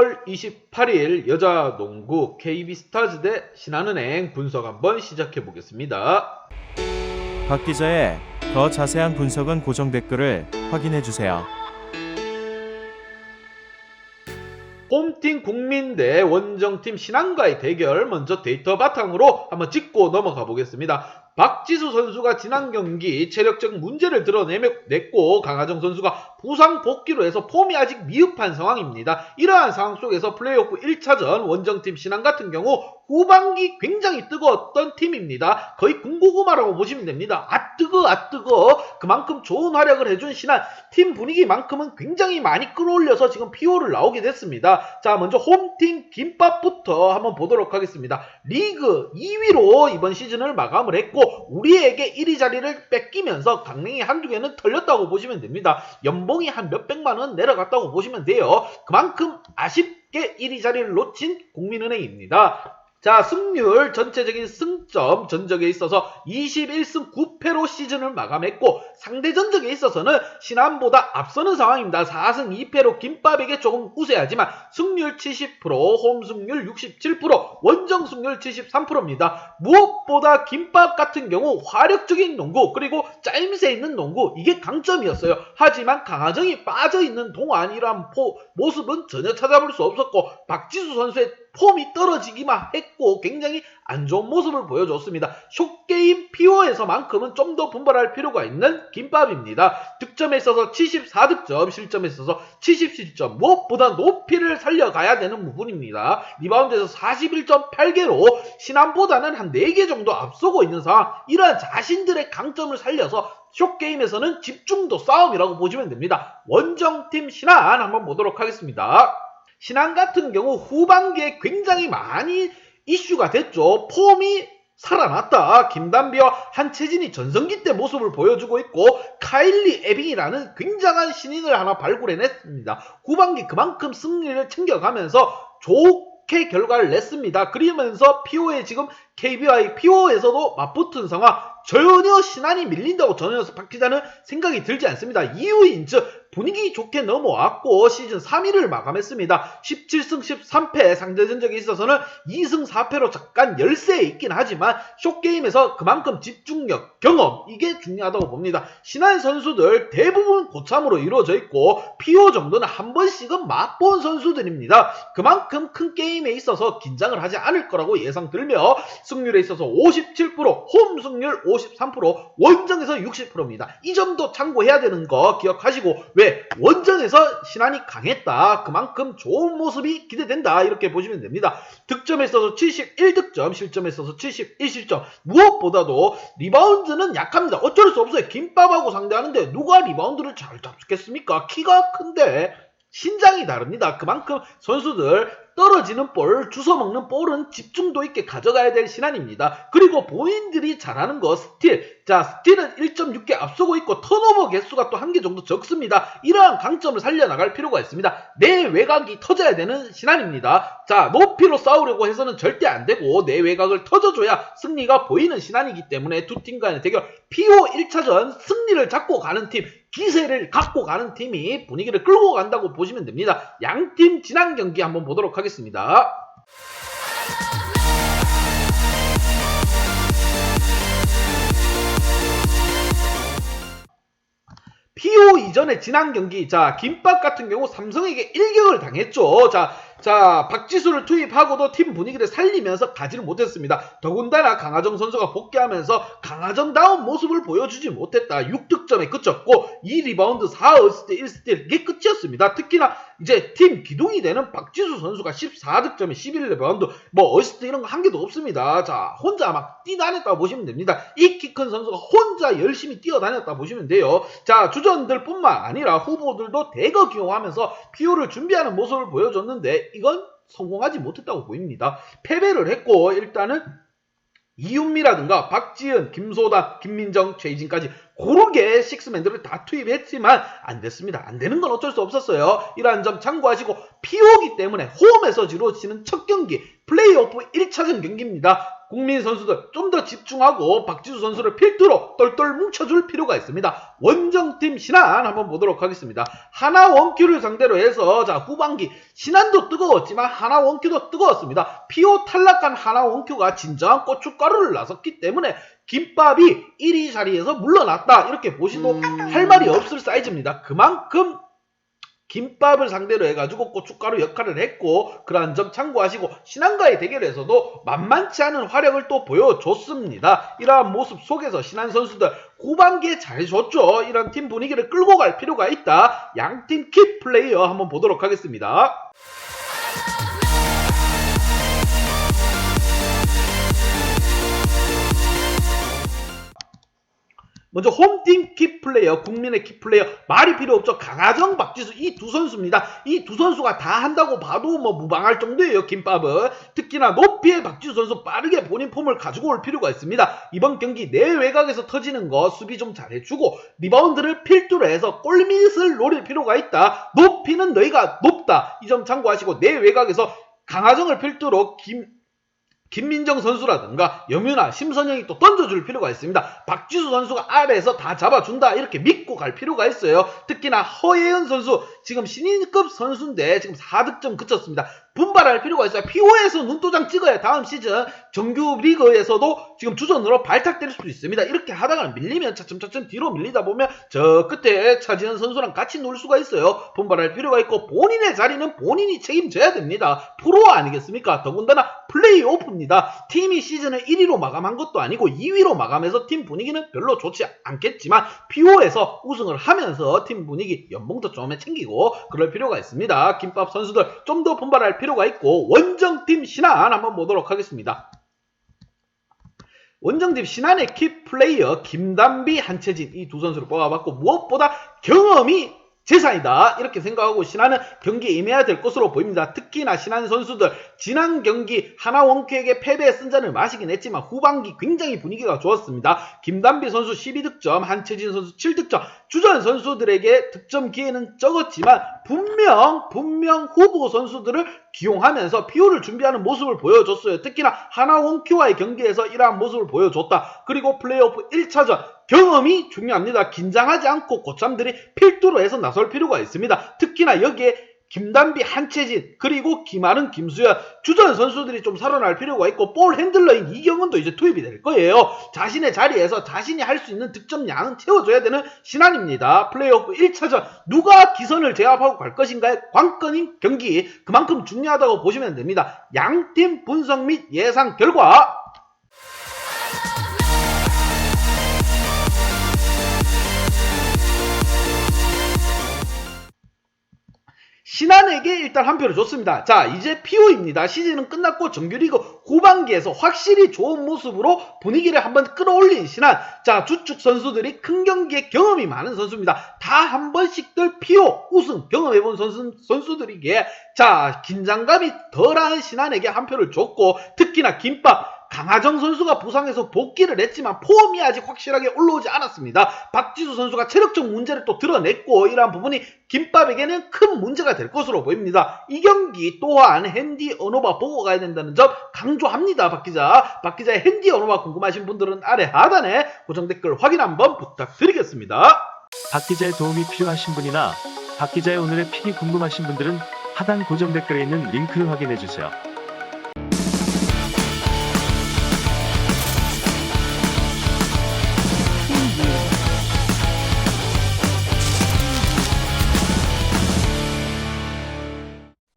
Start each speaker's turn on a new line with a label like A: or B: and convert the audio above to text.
A: 10월 28일 여자농구 KB스타즈 대 신한은행 분석 한번 시작해 보겠습니다.
B: 박 기자의 더 자세한 분석은 고정 댓글을 확인해 주세요.
A: 홈팀 국민 대 원정팀 신한과의 대결, 먼저 데이터 바탕으로 한번 짚고 넘어가 보겠습니다. 박지수 선수가 지난 경기 체력적 문제를 드러냈고 강하정 선수가 부상 복귀로 해서 폼이 아직 미흡한 상황입니다. 이러한 상황 속에서 플레이오프 1차전 원정팀 신한 같은 경우 후반기 굉장히 뜨거웠던 팀입니다. 거의 군고구마라고 보시면 됩니다. 아 뜨거 그만큼 좋은 활약을 해준 신한, 팀 분위기만큼은 굉장히 많이 끌어올려서 지금 PO를 나오게 됐습니다. 자, 먼저 홈팀 김밥부터 한번 보도록 하겠습니다. 리그 2위로 이번 시즌을 마감을 했고 우리에게 1위 자리를 뺏기면서 강냉이 한두 개는 털렸다고 보시면 됩니다. 연봉이 한 몇백만원 내려갔다고 보시면 돼요. 그만큼 아쉽게 1위 자리를 놓친 국민은행입니다. 자, 승률, 전체적인 승점, 전적에 있어서 21승 9패로 시즌을 마감했고 상대 전적에 있어서는 신한보다 앞서는 상황입니다. 4승 2패로 김밥에게 조금 우세하지만 승률 70%, 홈 승률 67%, 원정 승률 73%입니다. 무엇보다 김밥 같은 경우 화력적인 농구, 그리고 짜임새 있는 농구, 이게 강점이었어요. 하지만 강하정이 빠져있는 동안 이러한 모습은 전혀 찾아볼 수 없었고 박지수 선수의 폼이 떨어지기만 했고 굉장히 안 좋은 모습을 보여줬습니다. 숏게임 PO에서만큼은 좀 더 분발할 필요가 있는 김밥입니다. 득점에 있어서 74득점, 실점에 있어서 77점, 무엇보다 높이를 살려가야 되는 부분입니다. 리바운드에서 41.8개로 신한보다는 한 4개 정도 앞서고 있는 상황, 이러한 자신들의 강점을 살려서 숏게임에서는 집중도 싸움이라고 보시면 됩니다. 원정팀 신한 한번 보도록 하겠습니다. 신한 같은 경우 후반기에 굉장히 많이 이슈가 됐죠. 폼이 살아났다. 김단비와 한채진이 전성기 때 모습을 보여주고 있고 카일리 에빙이라는 굉장한 신인을 하나 발굴해냈습니다. 후반기 그만큼 승리를 챙겨가면서 좋게 결과를 냈습니다. 그러면서 PO에 지금 KB와의 PO에서도 맞붙은 상황, 전혀 신한이 밀린다고 전혀 박 기자는 생각이 들지 않습니다. 이유인 즉 분위기 좋게 넘어왔고 시즌 3위를 마감했습니다. 17승 13패, 상대 전적에 있어서는 2승 4패로 잠깐 열세에 있긴 하지만 숏게임에서 그만큼 집중력, 경험, 이게 중요하다고 봅니다. 신한 선수들 대부분 고참으로 이루어져 있고 PO 정도는 한 번씩은 맛본 선수들입니다. 그만큼 큰 게임에 있어서 긴장을 하지 않을 거라고 예상들며 승률에 있어서 57%, 홈 승률 53%, 원정에서 60%입니다. 이 점도 참고해야 되는 거 기억하시고, 왜? 원정에서 신한이 강했다. 그만큼 좋은 모습이 기대된다. 이렇게 보시면 됩니다. 득점에 있어서 71득점, 실점에 있어서 71실점. 무엇보다도 리바운드는 약합니다. 어쩔 수 없어요. 김밥하고 상대하는데 누가 리바운드를 잘 잡겠습니까? 키가 큰데 신장이 다릅니다. 그만큼 선수들 떨어지는 볼, 주워먹는 볼은 집중도 있게 가져가야 될 신한입니다. 그리고 본인들이 잘하는 거 스틸. 자, 스틸은 1.6개 앞서고 있고 턴오버 개수가 또 1개 정도 적습니다. 이러한 강점을 살려나갈 필요가 있습니다. 내 외곽이 터져야 되는 신한입니다. 자, 높이로 싸우려고 해서는 절대 안 되고 내 외곽을 터져줘야 승리가 보이는 신한이기 때문에 두 팀 간의 대결, PO 1차전 승리를 잡고 가는 팀, 기세를 갖고 가는 팀이 분위기를 끌고 간다고 보시면 됩니다. 양팀 지난 경기 한번 보도록 하겠습니다. PO 이전에 지난 경기, 자, 김밥 같은 경우 삼성에게 일격을 당했죠. 자, 박지수를 투입하고도 팀 분위기를 살리면서 가지를 못했습니다. 더군다나 강하정 선수가 복귀하면서 강하정다운 모습을 보여주지 못했다. 6득점에 그쳤고 2리바운드 4어시스트 1스틸, 이게 끝이었습니다. 특히나 이제 팀 기둥이 되는 박지수 선수가 14득점에 11리바운드, 어시스트 이런 거 한 개도 없습니다. 자, 혼자 막 뛰다녔다 보시면 됩니다. 이 키 큰 선수가 혼자 열심히 뛰어다녔다 보시면 돼요. 자, 주전들 뿐만 아니라 후보들도 대거 기용하면서 PO를 준비하는 모습을 보여줬는데 이건 성공하지 못했다고 보입니다. 패배를 했고 일단은 이윤미라든가 박지은, 김소다, 김민정, 최희진까지 고르게 식스맨들을 다 투입했지만 안 됐습니다. 안 되는 건 어쩔 수 없었어요. 이러한 점 참고하시고 PO기 때문에 홈에서 이루어지는 첫 경기, 플레이오프 1차전 경기입니다. 국민 선수들 좀 더 집중하고 박지수 선수를 필두로 똘똘 뭉쳐줄 필요가 있습니다. 원정팀 신안 한번 보도록 하겠습니다. 하나 원큐를 상대로 해서 자 후반기 신안도 뜨거웠지만 하나 원큐도 뜨거웠습니다. 피오 탈락한 하나 원큐가 진정한 고춧가루를 나섰기 때문에 김밥이 1위 자리에서 물러났다 이렇게 보시도 할 말이 없을 사이즈입니다. 그만큼 김밥을 상대로 해가지고 고춧가루 역할을 했고 그러한 점 참고하시고 신안과의 대결에서도 만만치 않은 활약을 또 보여줬습니다. 이러한 모습 속에서 신안 선수들 후반기에 잘해줬죠. 이런 팀 분위기를 끌고 갈 필요가 있다. 양팀 키 플레이어 한번 보도록 하겠습니다. 먼저 홈팀 키플레이어, 국민의 키플레이어 말이 필요 없죠. 강하정, 박지수 이 두 선수입니다. 이 두 선수가 다 한다고 봐도 뭐 무방할 정도예요. 김밥은. 특히나 높이의 박지수 선수 빠르게 본인 폼을 가지고 올 필요가 있습니다. 이번 경기 내외곽에서 터지는 거 수비 좀 잘해주고 리바운드를 필두로 해서 골밑을 노릴 필요가 있다. 높이는 너희가 높다. 이 점 참고하시고 내외곽에서 강하정을 필두로 김민정 선수라든가 염윤아, 심선영이 또 던져줄 필요가 있습니다. 박지수 선수가 아래에서 다 잡아준다 이렇게 믿고 갈 필요가 있어요. 특히나 허예은 선수 지금 신인급 선수인데 지금 4득점 그쳤습니다. 분발할 필요가 있어요. PO에서 눈도장 찍어야 다음 시즌 정규 리그에서도 지금 주전으로 발탁될 수도 있습니다. 이렇게 하다가 밀리면 차츰차츰 뒤로 밀리다 보면 저 끝에 차지현 선수랑 같이 놀 수가 있어요. 분발할 필요가 있고 본인의 자리는 본인이 책임져야 됩니다. 프로 아니겠습니까? 더군다나 플레이오프입니다. 팀이 시즌을 1위로 마감한 것도 아니고 2위로 마감해서 팀 분위기는 별로 좋지 않겠지만 PO에서 우승을 하면서 팀 분위기 연봉도 좀 챙기고 그럴 필요가 있습니다. 김밥 선수들 좀 더 분발할 필요가 있고 원정팀 신안 한번 보도록 하겠습니다. 원정팀 신안의 키플레이어 김단비, 한채진 이 두 선수를 뽑아봤고 무엇보다 경험이 재산이다 이렇게 생각하고 신안은 경기에 임해야 될 것으로 보입니다. 특히나 신안 선수들 지난 경기 하나 원큐에게 패배의 쓴잔을 마시긴 했지만 후반기 굉장히 분위기가 좋았습니다. 김단비 선수 12득점, 한채진 선수 7득점, 주전 선수들에게 득점 기회는 적었지만 분명 후보 선수들을 기용하면서 PO를 준비하는 모습을 보여줬어요. 특히나 하나 원큐와의 경기에서 이러한 모습을 보여줬다. 그리고 플레이오프 1차전 경험이 중요합니다. 긴장하지 않고 고참들이 필두로 해서 나설 필요가 있습니다. 특히나 여기에 김단비, 한채진 그리고 김아른, 김수현 주전 선수들이 좀 살아날 필요가 있고 볼 핸들러인 이경은도 이제 투입이 될 거예요. 자신의 자리에서 자신이 할 수 있는 득점량은 채워줘야 되는 신안입니다. 플레이오프 1차전 누가 기선을 제압하고 갈 것인가의 관건인 경기 그만큼 중요하다고 보시면 됩니다. 양팀 분석 및 예상 결과 신안에게 일단 한 표를 줬습니다. 자, 이제 PO입니다. 시즌은 끝났고 정규리그 후반기에서 확실히 좋은 모습으로 분위기를 한번 끌어올린 신안. 자, 주축 선수들이 큰 경기에 경험이 많은 선수입니다. 다 한 번씩들 PO 우승 경험해본 선수들이기에 자, 긴장감이 덜한 신안에게 한 표를 줬고 특히나 김밥 강하정 선수가 부상해서 복귀를 했지만 폼이 아직 확실하게 올라오지 않았습니다. 박지수 선수가 체력적 문제를 또 드러냈고 이러한 부분이 김밥에게는 큰 문제가 될 것으로 보입니다. 이 경기 또한 핸디 언어바 보고 가야 된다는 점 강조합니다. 박 기자의 핸디 언어바 궁금하신 분들은 아래 하단에 고정 댓글 확인 한번 부탁드리겠습니다.
C: 박 기자의 도움이 필요하신 분이나 박 기자의 오늘의 픽이 궁금하신 분들은 하단 고정 댓글에 있는 링크를 확인해 주세요.